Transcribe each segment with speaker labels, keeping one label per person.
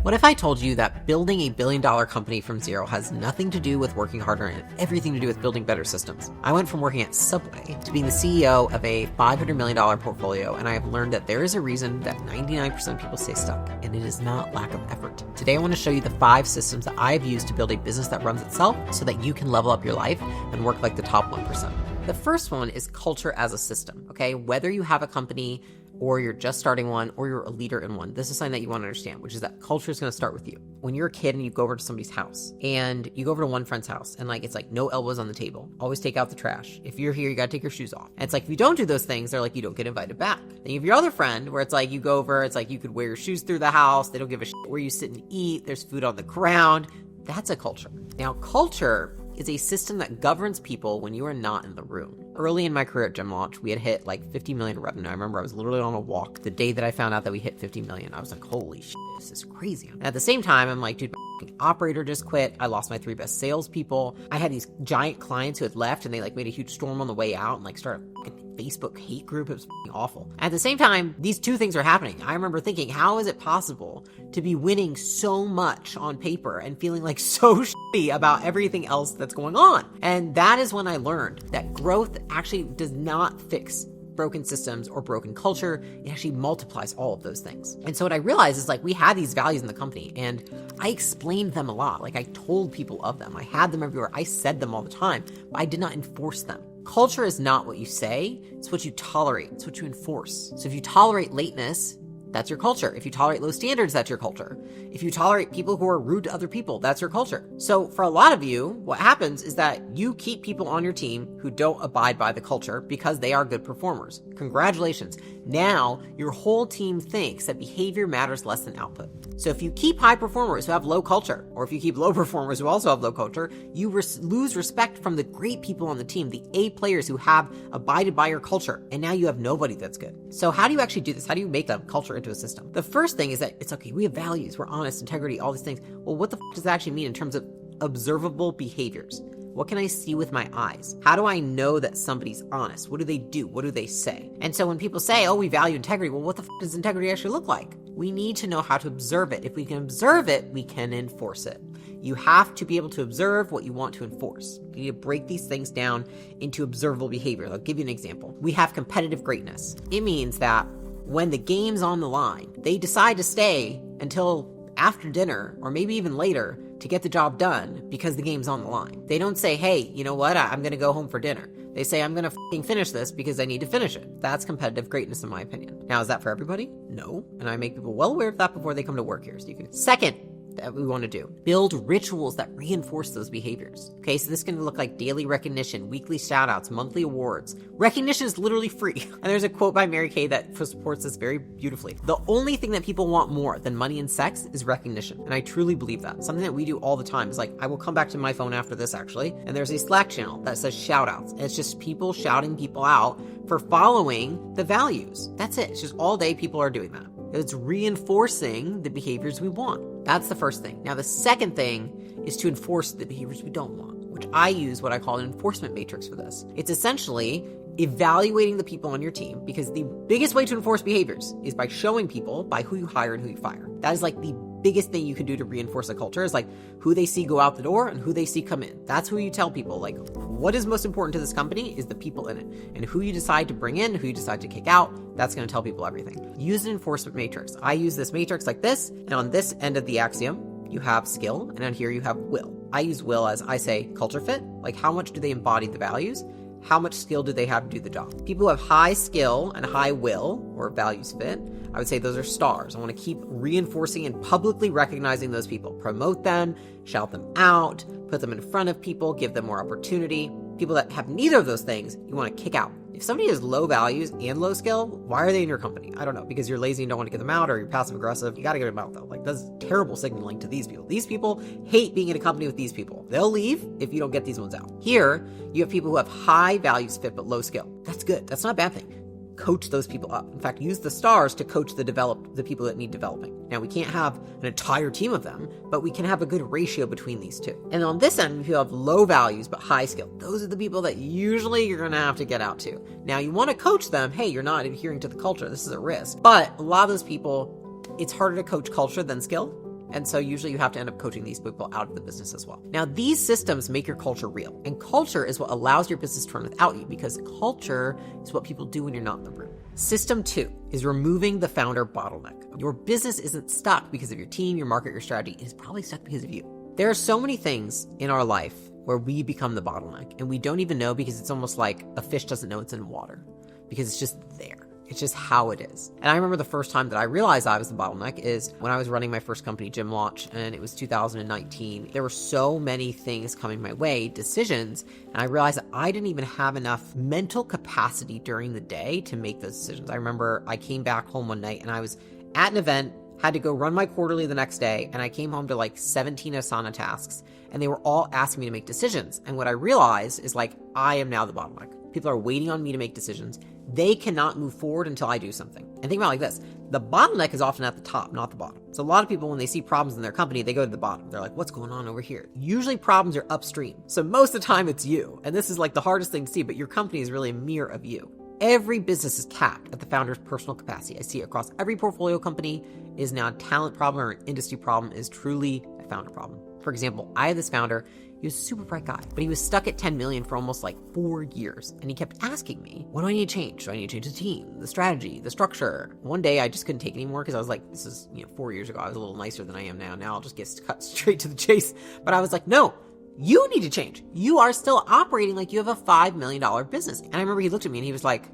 Speaker 1: What if I told you that building a billion-dollar company from zero has nothing to do with working harder and everything to do with building better systems? I went from working at Subway to being the CEO of a $500 million portfolio, and I have learned that there is a reason that 99% of people stay stuck, and it is not lack of effort. Today I want to show you the 5 systems that I have used to build a business that runs itself so that you can level up your life and work like the top 1%. The first one is culture as a system, okay? Whether you have a company or you're just starting one, or you're a leader in one, this is something that you want to understand, which is that culture is going to start with you. When you're a kid and you go over to somebody's house, and you go over to one friend's house, and it's no elbows on the table. Always take out the trash. If you're here, you got to take your shoes off. And it's if you don't do those things, they're you don't get invited back. Then you have your other friend, where it's you go over, it's you could wear your shoes through the house. They don't give a shit where you sit and eat. There's food on the ground. That's a culture. Now, culture is a system that governs people when you are not in the room. Early in my career at Gym Launch, we had hit 50 million revenue. I remember I was literally on a walk the day that I found out that we hit 50 million. I was holy shit, this is crazy. And at the same time, I'm dude, my operator just quit. I lost my 3 best salespeople. I had these giant clients who had left, and they made a huge storm on the way out and started a Facebook hate group. It was awful. At the same time, these 2 things are happening. I remember thinking, how is it possible to be winning so much on paper and feeling so shitty about everything else that's going on? And that is when I learned that growth actually does not fix broken systems or broken culture. It actually multiplies all of those things. And so what I realized is we had these values in the company, and I explained them a lot. I told people of them. I had them everywhere. I said them all the time, but I did not enforce them. Culture is not what you say, it's what you tolerate, it's what you enforce. So if you tolerate lateness, that's your culture. If you tolerate low standards, that's your culture. If you tolerate people who are rude to other people, that's your culture. So for a lot of you, what happens is that you keep people on your team who don't abide by the culture because they are good performers. Congratulations. Now your whole team thinks that behavior matters less than output. So if you keep high performers who have low culture, or if you keep low performers who also have low culture, you lose respect from the great people on the team, the A players who have abided by your culture, and now you have nobody that's good. So how do you actually do this? How do you make that culture into a system? The first thing is that it's okay, we have values, we're honest, integrity, all these things. Well, what the does that actually mean in terms of observable behaviors? What can I see with my eyes? How do I know that somebody's honest? What do they do? What do they say? And so when people say, oh, we value integrity, well, what the does integrity actually look like? We need to know how to observe it. If we can observe it, we can enforce it. You have to be able to observe what you want to enforce. You need to break these things down into observable behavior. I'll give you an example. We have competitive greatness. It means that when the game's on the line, they decide to stay until after dinner, or maybe even later, to get the job done because the game's on the line. They don't say, hey, you know what? I'm going to go home for dinner. They say, I'm going to finish this because I need to finish it. That's competitive greatness in my opinion. Now, is that for everybody? No. And I make people well aware of that before they come to work here. So you can. Second, that we want to do, build rituals that reinforce those behaviors. Okay, so this is going to look like daily recognition, weekly shout outs, monthly awards. Recognition is literally free. And there's a quote by Mary Kay that supports this very beautifully. The only thing that people want more than money and sex is recognition. And I truly believe that. Something that we do all the time is I will come back to my phone after this actually, and there's a Slack channel that says shout outs. And it's just people shouting people out for following the values. That's it. It's just all day people are doing that. It's reinforcing the behaviors we want. That's the first thing. Now, the second thing is to enforce the behaviors we don't want, which I use what I call an enforcement matrix for this. It's essentially evaluating the people on your team, because the biggest way to enforce behaviors is by showing people by who you hire and who you fire. That is the biggest thing you can do to reinforce a culture is who they see go out the door and who they see come in. That's who you tell people, what is most important to this company is the people in it, and who you decide to bring in, who you decide to kick out. That's going to tell people everything. Use an enforcement matrix. I use this matrix like this, and on this end of the axiom, you have skill, and on here you have will. I use will as I say culture fit, how much do they embody the values? How much skill do they have to do the job? People who have high skill and high will, or values fit, I would say those are stars. I want to keep reinforcing and publicly recognizing those people. Promote them, shout them out, put them in front of people, give them more opportunity. People that have neither of those things, you want to kick out. If somebody has low values and low skill, why are they in your company? I don't know, because you're lazy and don't want to get them out, or you're passive aggressive. You got to get them out though. That's terrible signaling to these people. These people hate being in a company with these people. They'll leave if you don't get these ones out. Here, you have people who have high values fit but low skill. That's good. That's not a bad thing. Coach those people up. In fact, use the stars to coach the people that need developing. Now, we can't have an entire team of them, but we can have a good ratio between these two. And on this end, if you have low values but high skill, those are the people that usually you're going to have to get out to. Now, you want to coach them, hey, you're not adhering to the culture. This is a risk. But a lot of those people, it's harder to coach culture than skill. And so usually you have to end up coaching these people out of the business as well. Now, these systems make your culture real. And culture is what allows your business to run without you, because culture is what people do when you're not in the room. System 2 is removing the founder bottleneck. Your business isn't stuck because of your team, your market, your strategy. It is probably stuck because of you. There are so many things in our life where we become the bottleneck, and we don't even know, because it's almost like a fish doesn't know it's in water, because it's just there. It's just how it is. And I remember the first time that I realized I was the bottleneck is when I was running my first company, Gym Launch, and it was 2019. There were so many things coming my way, decisions, and I realized that I didn't even have enough mental capacity during the day to make those decisions. I remember I came back home one night and I was at an event, had to go run my quarterly the next day, and I came home to like 17 Asana tasks, and they were all asking me to make decisions. And what I realized is like, I am now the bottleneck. People are waiting on me to make decisions. They cannot move forward until I do something. And think about it like this. The bottleneck is often at the top, not the bottom. So a lot of people, when they see problems in their company, they go to the bottom. They're like, what's going on over here? Usually problems are upstream. So most of the time it's you. And this is like the hardest thing to see, but your company is really a mirror of you. Every business is capped at the founder's personal capacity. I see it across every portfolio company. It is now a talent problem or an industry problem. It is truly a founder problem. For example, I had this founder. He was a super bright guy, but he was stuck at 10 million for almost like 4 years. And he kept asking me, what do I need to change? Do I need to change the team, the strategy, the structure? One day I just couldn't take it anymore, because I was like, this is 4 years ago. I was a little nicer than I am now. Now I'll just get cut straight to the chase. But I was like, no, you need to change. You are still operating like you have a $5 million business. And I remember he looked at me and he was like,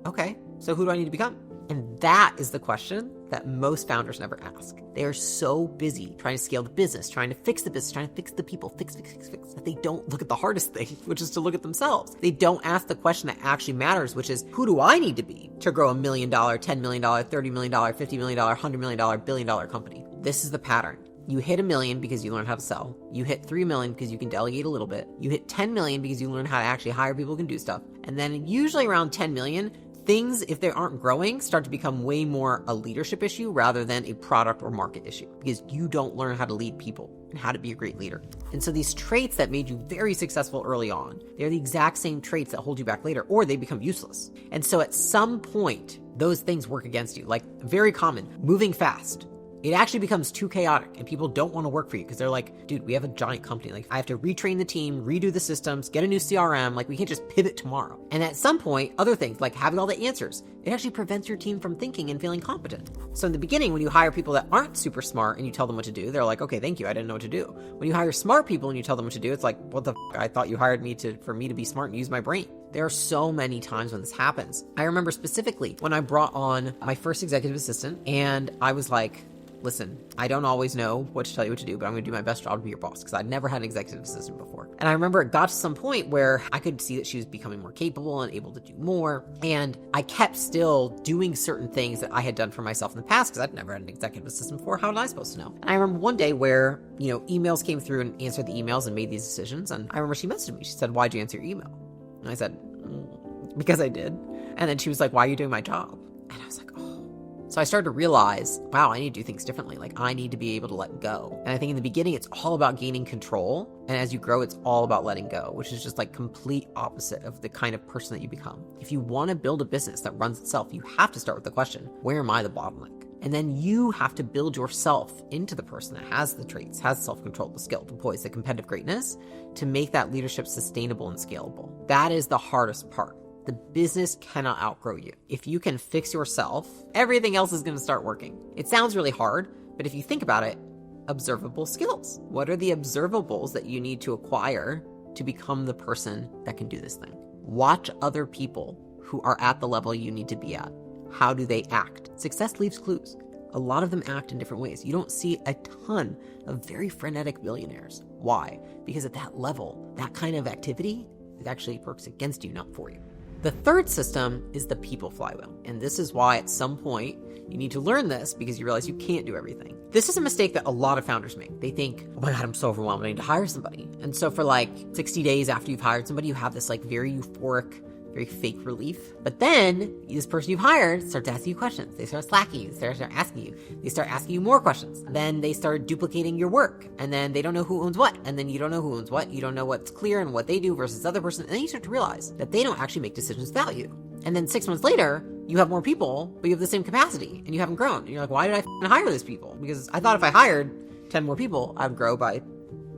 Speaker 1: okay, so who do I need to become? And that is the question that most founders never ask. They are so busy trying to scale the business, trying to fix the business, trying to fix the people, fix, that they don't look at the hardest thing, which is to look at themselves. They don't ask the question that actually matters, which is, who do I need to be to grow $1 million, $10 million, $30 million, $50 million, $100 million, $1 billion company? This is the pattern. You hit 1 million because you learn how to sell. You hit 3 million because you can delegate a little bit. You hit 10 million because you learn how to actually hire people who can do stuff. And then usually around 10 million, things, if they aren't growing, start to become way more a leadership issue rather than a product or market issue, because you don't learn how to lead people and how to be a great leader. And so these traits that made you very successful early on, they're the exact same traits that hold you back later, or they become useless. And so at some point, those things work against you. Like, very common, moving fast. It actually becomes too chaotic and people don't want to work for you because they're like, dude, we have a giant company. Like, I have to retrain the team, redo the systems, get a new CRM. Like, we can't just pivot tomorrow. And at some point, other things like having all the answers, it actually prevents your team from thinking and feeling competent. So in the beginning, when you hire people that aren't super smart and you tell them what to do, they're like, okay, thank you. I didn't know what to do. When you hire smart people and you tell them what to do, it's like, what the f***? I thought you hired me for me to be smart and use my brain. There are so many times when this happens. I remember specifically when I brought on my first executive assistant and I was like, listen, I don't always know what to tell you what to do, but I'm going to do my best job to be your boss, because I'd never had an executive assistant before. And I remember it got to some point where I could see that she was becoming more capable and able to do more. And I kept still doing certain things that I had done for myself in the past, because I'd never had an executive assistant before. How was I supposed to know? And I remember one day where, emails came through and answered the emails and made these decisions. And I remember she messaged me. She said, why'd you answer your email? And I said, because I did. And then she was like, why are you doing my job? And I was like, oh. So I started to realize, wow, I need to do things differently. Like, I need to be able to let go. And I think in the beginning, it's all about gaining control. And as you grow, it's all about letting go, which is just like complete opposite of the kind of person that you become. If you want to build a business that runs itself, you have to start with the question, where am I the bottleneck? And then you have to build yourself into the person that has the traits, has self-control, the skill, the poise, the competitive greatness to make that leadership sustainable and scalable. That is the hardest part. The business cannot outgrow you. If you can fix yourself, everything else is going to start working. It sounds really hard, but if you think about it, observable skills. What are the observables that you need to acquire to become the person that can do this thing? Watch other people who are at the level you need to be at. How do they act? Success leaves clues. A lot of them act in different ways. You don't see a ton of very frenetic billionaires. Why? Because at that level, that kind of activity, it actually works against you, not for you. The third system is the people flywheel. And this is why at some point you need to learn this, because you realize you can't do everything. This is a mistake that a lot of founders make. They think, oh my God, I'm so overwhelmed. I need to hire somebody. And so for like 60 days after you've hired somebody, you have this like very euphoric, very fake relief. But then this person you've hired starts asking you questions. They start slacking you. They start asking you. They start asking you more questions. Then they start duplicating your work. And then they don't know who owns what. And then you don't know who owns what. You don't know what's clear and what they do versus the other person. And then you start to realize that they don't actually make decisions without you. And then 6 months later, you have more people, but you have the same capacity and you haven't grown. And you're like, why did I hire these people? Because I thought if I hired 10 more people, I'd grow by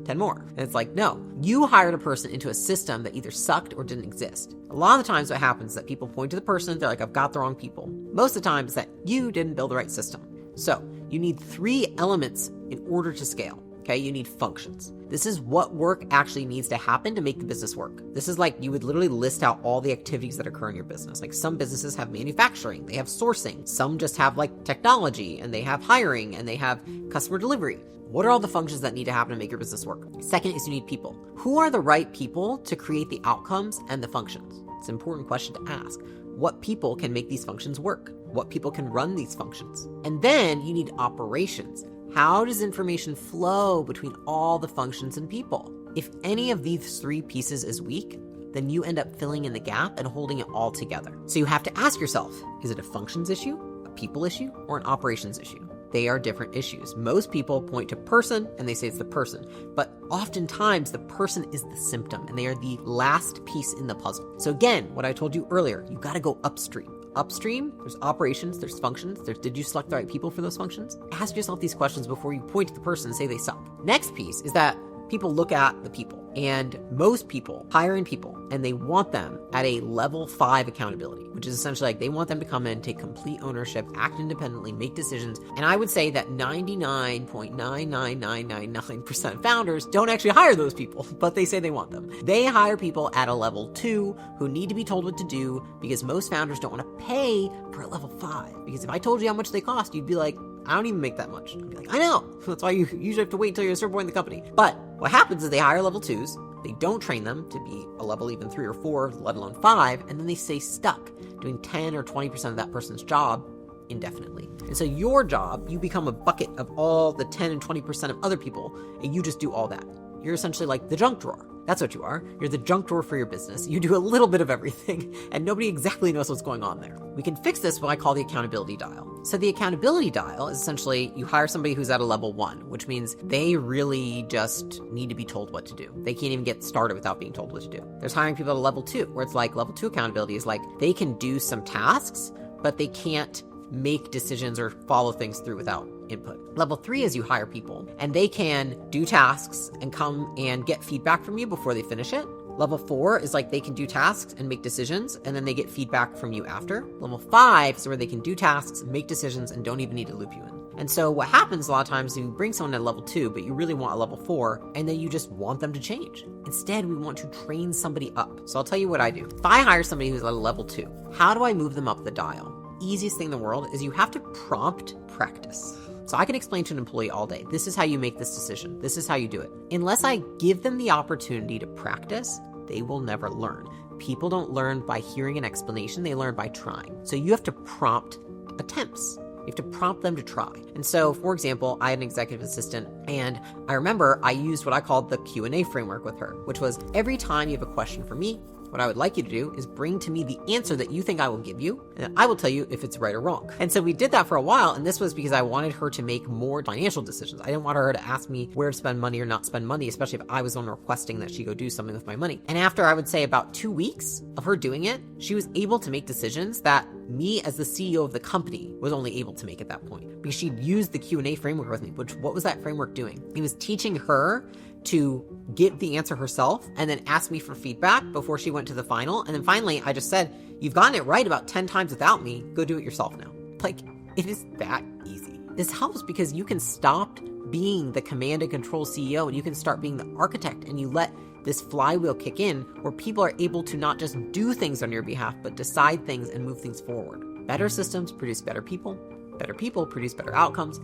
Speaker 1: 10 more. And it's like, no, you hired a person into a system that either sucked or didn't exist. A lot of the times what happens is that people point to the person, they're like, I've got the wrong people. Most of the time it's that you didn't build the right system. So you need 3 elements in order to scale. Okay, you need functions. This is what work actually needs to happen to make the business work. This is like you would literally list out all the activities that occur in your business. Like some businesses have manufacturing, they have sourcing, some just have like technology, and they have hiring, and they have customer delivery. What are all the functions that need to happen to make your business work? Second is you need people. Who are the right people to create the outcomes and the functions? It's an important question to ask. What people can make these functions work? What people can run these functions? And then you need operations. How does information flow between all the functions and people? If any of these 3 pieces is weak, then you end up filling in the gap and holding it all together. So you have to ask yourself, is it a functions issue, a people issue, or an operations issue? They are different issues. Most people point to person and they say it's the person, but oftentimes the person is the symptom and they are the last piece in the puzzle. So again, what I told you earlier, you got to go upstream. Upstream, there's operations, there's functions, did you select the right people for those functions? Ask yourself these questions before you point to the person and say they suck. Next piece is that people look at the people, and most people hiring people and they want them at a level 5 accountability, which is essentially like they want them to come in, take complete ownership, act independently, make decisions. And I would say that 99.99999% of founders don't actually hire those people, but they say they want them. They hire people at a level 2 who need to be told what to do, because most founders don't want to pay for a level 5. Because if I told you how much they cost, you'd be like, I don't even make that much. I'd be like, I know. That's why you usually have to wait until you're a certain point in the company. But what happens is they hire level 2s, they don't train them to be a level even 3 or 4, let alone 5, and then they stay stuck doing 10 or 20% of that person's job indefinitely. And so your job, you become a bucket of all the 10 and 20% of other people, and you just do all that. You're essentially like the junk drawer. That's what you are. You're the junk drawer for your business. You do a little bit of everything, and nobody exactly knows what's going on there. We can fix this with what I call the accountability dial. So the accountability dial is essentially you hire somebody who's at a level 1, which means they really just need to be told what to do. They can't even get started without being told what to do. There's hiring people at a level 2, where it's like level 2 accountability is like they can do some tasks, but they can't make decisions or follow things through without input. Level 3 is you hire people and they can do tasks and come and get feedback from you before they finish it. Level 4 is like they can do tasks and make decisions, and then they get feedback from you after. Level 5 is where they can do tasks, make decisions, and don't even need to loop you in. And so what happens a lot of times is you bring someone at level 2, but you really want a level 4, and then you just want them to change. Instead, we want to train somebody up. So I'll tell you what I do. If I hire somebody who's at a level 2, how do I move them up the dial? Easiest thing in the world is you have to prompt practice. So I can explain to an employee all day, this is how you make this decision. This is how you do it. Unless I give them the opportunity to practice, they will never learn. People don't learn by hearing an explanation. They learn by trying. So you have to prompt attempts. You have to prompt them to try. And so, for example, I had an executive assistant, and I remember I used what I called the Q&A framework with her, which was every time you have a question for me, what I would like you to do is bring to me the answer that you think I will give you, and I will tell you if it's right or wrong. And so we did that for a while, and this was because I wanted her to make more financial decisions. I didn't want her to ask me where to spend money or not spend money, especially if I was the one requesting that she go do something with my money. And after, I would say, about 2 weeks of her doing it, she was able to make decisions that me as the CEO of the company was only able to make at that point, because she'd used the Q&A framework with me. What was that framework doing? It was teaching her to give the answer herself and then ask me for feedback before she went to the final. And then finally, I just said, you've gotten it right about 10 times without me. Go do it yourself now. Like, it is that easy. This helps because you can stop being the command and control CEO and you can start being the architect, and you let this flywheel kick in where people are able to not just do things on your behalf, but decide things and move things forward. Better systems produce better people. Better people produce better outcomes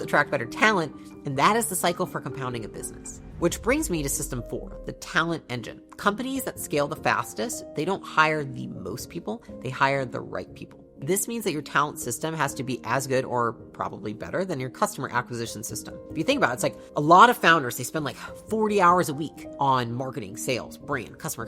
Speaker 1: attract better talent, and that is the cycle for compounding a business. Which brings me to system 4, the talent engine. Companies that scale the fastest, they don't hire the most people, they hire the right people. This means that your talent system has to be as good or probably better than your customer acquisition system. If you think about it, it's like a lot of founders, they spend like 40 hours a week on marketing, sales, brand, customer,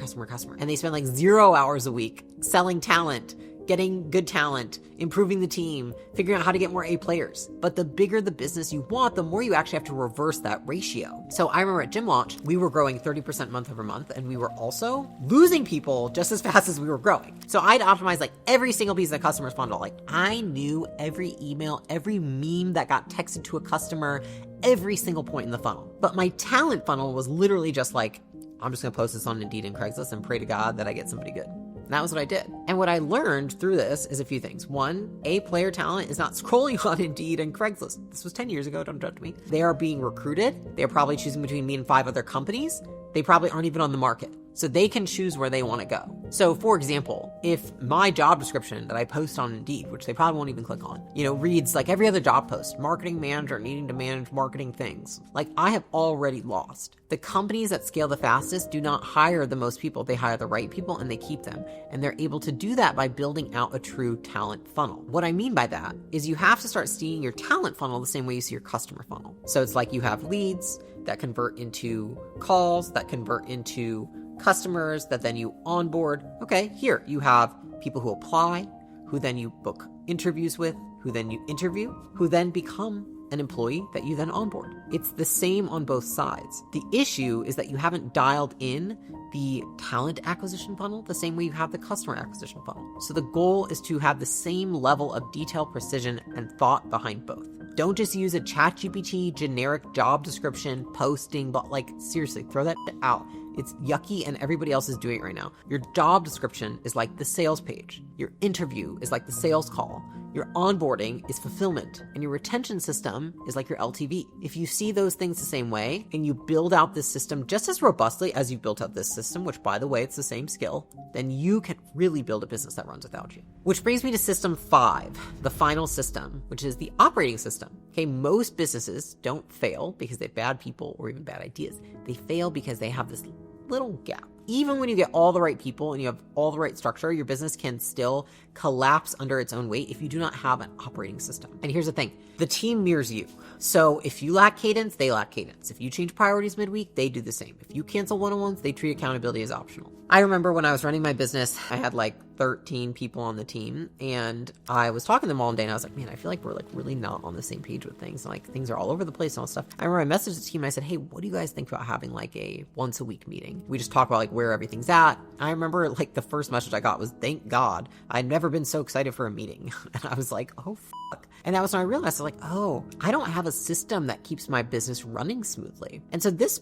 Speaker 1: and they spend like 0 hours a week selling talent, getting good talent, improving the team, figuring out how to get more A players. But the bigger the business you want, the more you actually have to reverse that ratio. So I remember at Gym Launch, we were growing 30% month over month, and we were also losing people just as fast as we were growing. So I'd optimize like every single piece of the customer's funnel. Like I knew every email, every meme that got texted to a customer, every single point in the funnel. But my talent funnel was literally just like, I'm just gonna post this on Indeed and Craigslist and pray to God that I get somebody good. And that was what I did. And what I learned through this is a few things. One, A player talent is not scrolling on Indeed and Craigslist. This was 10 years ago, don't judge me. They are being recruited. They are probably choosing between me and 5 other companies. They probably aren't even on the market. So they can choose where they want to go. So for example, if my job description that I post on Indeed, which they probably won't even click on, reads like every other job post, marketing manager needing to manage marketing things, like I have already lost. The companies that scale the fastest do not hire the most people. They hire the right people and they keep them. And they're able to do that by building out a true talent funnel. What I mean by that is you have to start seeing your talent funnel the same way you see your customer funnel. So it's like you have leads that convert into calls, that convert into customers that then you onboard. Okay, here you have people who apply, who then you book interviews with, who then you interview, who then become an employee that you then onboard. It's the same on both sides. The issue is that you haven't dialed in the talent acquisition funnel the same way you have the customer acquisition funnel. So the goal is to have the same level of detail, precision, and thought behind both. Don't just use a ChatGPT generic job description posting, but like seriously, throw that out. It's yucky and everybody else is doing it right now. Your job description is like the sales page. Your interview is like the sales call. Your onboarding is fulfillment. And your retention system is like your LTV. If you see those things the same way and you build out this system just as robustly as you've built out this system, which by the way, it's the same skill, then you can really build a business that runs without you. Which brings me to system 5, the final system, which is the operating system. Okay, most businesses don't fail because they have bad people or even bad ideas. They fail because they have this little gap. Even when you get all the right people and you have all the right structure, your business can still collapse under its own weight if you do not have an operating system. And here's the thing, the team mirrors you. So if you lack cadence, they lack cadence. If you change priorities midweek, they do the same. If you cancel one-on-ones, they treat accountability as optional. I remember when I was running my business, I had like 13 people on the team and I was talking to them all day and I was like, man, I feel like we're like really not on the same page with things. And like things are all over the place and all stuff. I remember I messaged the team and I said, hey, what do you guys think about having like a once a week meeting? We just talk about like where everything's at. I remember like the first message I got was, thank God. I'd never been so excited for a meeting. And I was like, oh, fuck. And that was when I realized, I was like, oh, I don't have a system that keeps my business running smoothly. And so this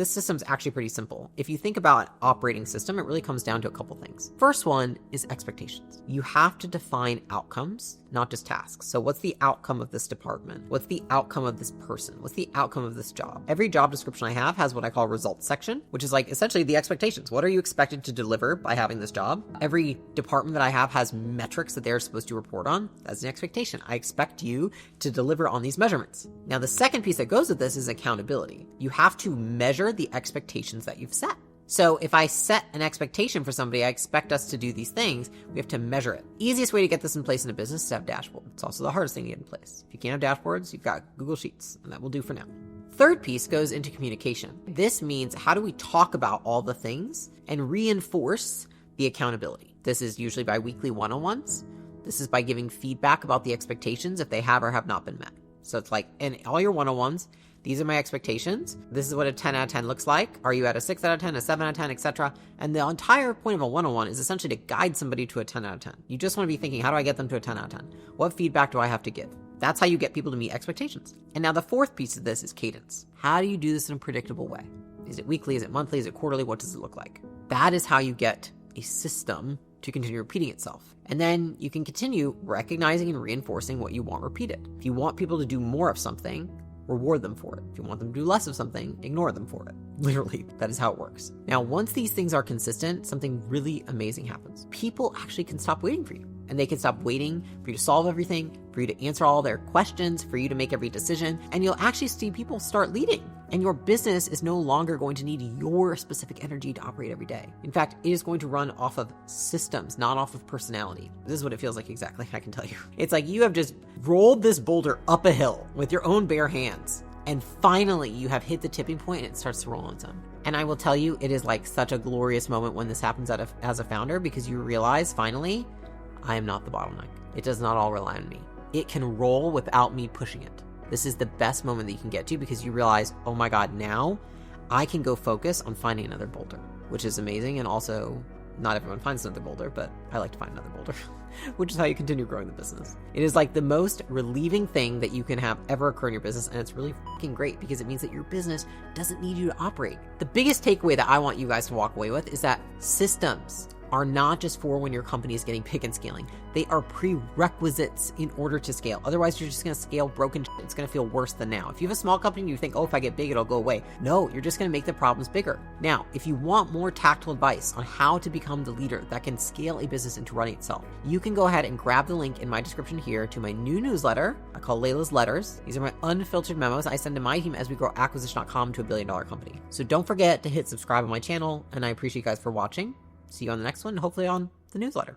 Speaker 1: system's actually pretty simple. If you think about an operating system, it really comes down to a couple things. First one is expectations. You have to define outcomes, not just tasks. So what's the outcome of this department? What's the outcome of this person? What's the outcome of this job? Every job description I have has what I call results section, which is like essentially the expectations. What are you expected to deliver by having this job? Every department that I have has metrics that they're supposed to report on. That's an expectation. I expect you to deliver on these measurements. Now, the second piece that goes with this is accountability. You have to measure the expectations that you've set. So if I set an expectation for somebody, I expect us to do these things, we have to measure it. Easiest way to get this in place in a business is to have dashboards. It's also the hardest thing to get in place. If you can't have dashboards, you've got Google Sheets, and that will do for now. Third piece goes into communication. This means how do we talk about all the things and reinforce the accountability? This is usually by weekly one-on-ones. This is by giving feedback about the expectations if they have or have not been met. So it's like in all your one-on-ones, these are my expectations. This is what a 10 out of 10 looks like. Are you at a 6 out of 10, a 7 out of 10, etc.? And the entire point of a one-on-one is essentially to guide somebody to a 10 out of 10. You just want to be thinking, how do I get them to a 10 out of 10? What feedback do I have to give? That's how you get people to meet expectations. And now the fourth piece of this is cadence. How do you do this in a predictable way? Is it weekly? Is it monthly? Is it quarterly? What does it look like? That is how you get a system to continue repeating itself. And then you can continue recognizing and reinforcing what you want repeated. If you want people to do more of something, reward them for it. If you want them to do less of something, ignore them for it. Literally, that is how it works. Now, once these things are consistent, something really amazing happens. People actually can stop waiting for you. And they can stop waiting for you to solve everything, for you to answer all their questions, for you to make every decision. And you'll actually see people start leading. And your business is no longer going to need your specific energy to operate every day. In fact, it is going to run off of systems, not off of personality. This is what it feels like exactly, I can tell you. It's like you have just rolled this boulder up a hill with your own bare hands. And finally, you have hit the tipping point and it starts to roll on its own. And I will tell you, it is like such a glorious moment when this happens as a founder, because you realize finally, I am not the bottleneck. It does not all rely on me. It can roll without me pushing it. This is the best moment that you can get to because you realize, oh my God, now I can go focus on finding another boulder, which is amazing. And also, not everyone finds another boulder, but I like to find another boulder, which is how you continue growing the business. It is like the most relieving thing that you can have ever occur in your business. And it's really fucking great because it means that your business doesn't need you to operate. The biggest takeaway that I want you guys to walk away with is that systems are not just for when your company is getting big and scaling. They are prerequisites in order to scale. Otherwise, you're just going to scale broken shit. It's going to feel worse than now. If you have a small company and you think, oh, if I get big, it'll go away. No, you're just going to make the problems bigger. Now, if you want more tactile advice on how to become the leader that can scale a business into running itself, you can go ahead and grab the link in my description here to my new newsletter I call Layla's Letters. These are my unfiltered memos I send to my team as we grow acquisition.com to $1 billion company. So don't forget to hit subscribe on my channel, and I appreciate you guys for watching. See you on the next one, hopefully on the newsletter.